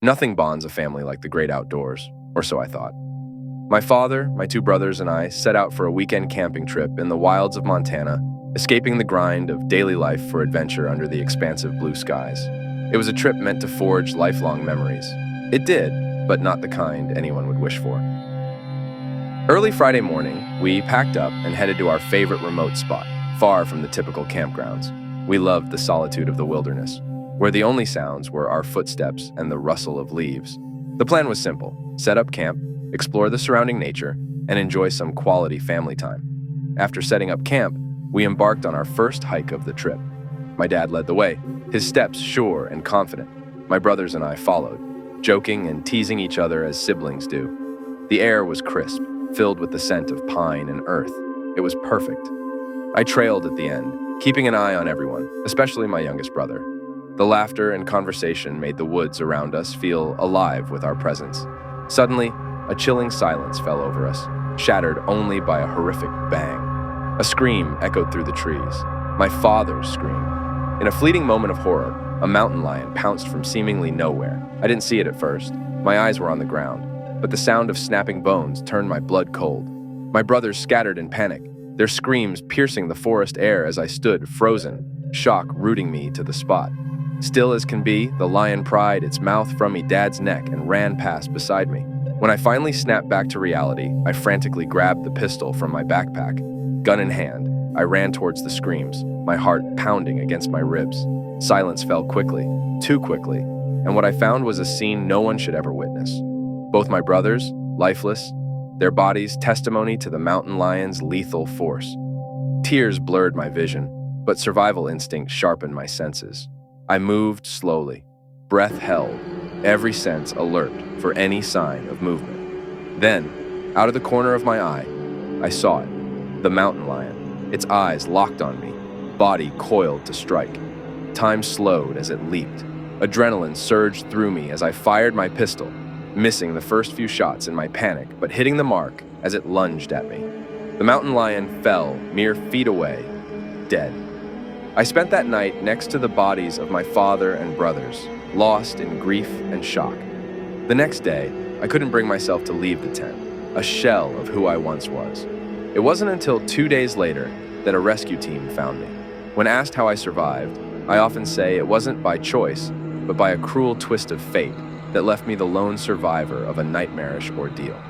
Nothing bonds a family like the great outdoors, or so I thought. My father, my two brothers, and I set out for a weekend camping trip in the wilds of Montana, escaping the grind of daily life for adventure under the expansive blue skies. It was a trip meant to forge lifelong memories. It did, but not the kind anyone would wish for. Early Friday morning, we packed up and headed to our favorite remote spot, far from the typical campgrounds. We loved the solitude of the wilderness, where the only sounds were our footsteps and the rustle of leaves. The plan was simple: set up camp, explore the surrounding nature, and enjoy some quality family time. After setting up camp, we embarked on our first hike of the trip. My dad led the way, his steps sure and confident. My brothers and I followed, joking and teasing each other as siblings do. The air was crisp, filled with the scent of pine and earth. It was perfect. I trailed at the end, keeping an eye on everyone, especially my youngest brother. The laughter and conversation made the woods around us feel alive with our presence. Suddenly, a chilling silence fell over us, shattered only by a horrific bang. A scream echoed through the trees. My father's scream. In a fleeting moment of horror, a mountain lion pounced from seemingly nowhere. I didn't see it at first. My eyes were on the ground, but the sound of snapping bones turned my blood cold. My brothers scattered in panic, their screams piercing the forest air as I stood frozen, shock rooting me to the spot. Still as can be, the lion pried its mouth from me dad's neck and ran past beside me. When I finally snapped back to reality, I frantically grabbed the pistol from my backpack. Gun in hand, I ran towards the screams, my heart pounding against my ribs. Silence fell quickly, too quickly, and what I found was a scene no one should ever witness. Both my brothers, lifeless, their bodies testimony to the mountain lion's lethal force. Tears blurred my vision, but survival instinct sharpened my senses. I moved slowly, breath held, every sense alert for any sign of movement. Then, out of the corner of my eye, I saw it, the mountain lion, its eyes locked on me, body coiled to strike. Time slowed as it leaped. Adrenaline surged through me as I fired my pistol, missing the first few shots in my panic, but hitting the mark as it lunged at me. The mountain lion fell mere feet away, dead. I spent that night next to the bodies of my father and brothers, lost in grief and shock. The next day, I couldn't bring myself to leave the tent, a shell of who I once was. It wasn't until 2 days later that a rescue team found me. When asked how I survived, I often say it wasn't by choice, but by a cruel twist of fate that left me the lone survivor of a nightmarish ordeal.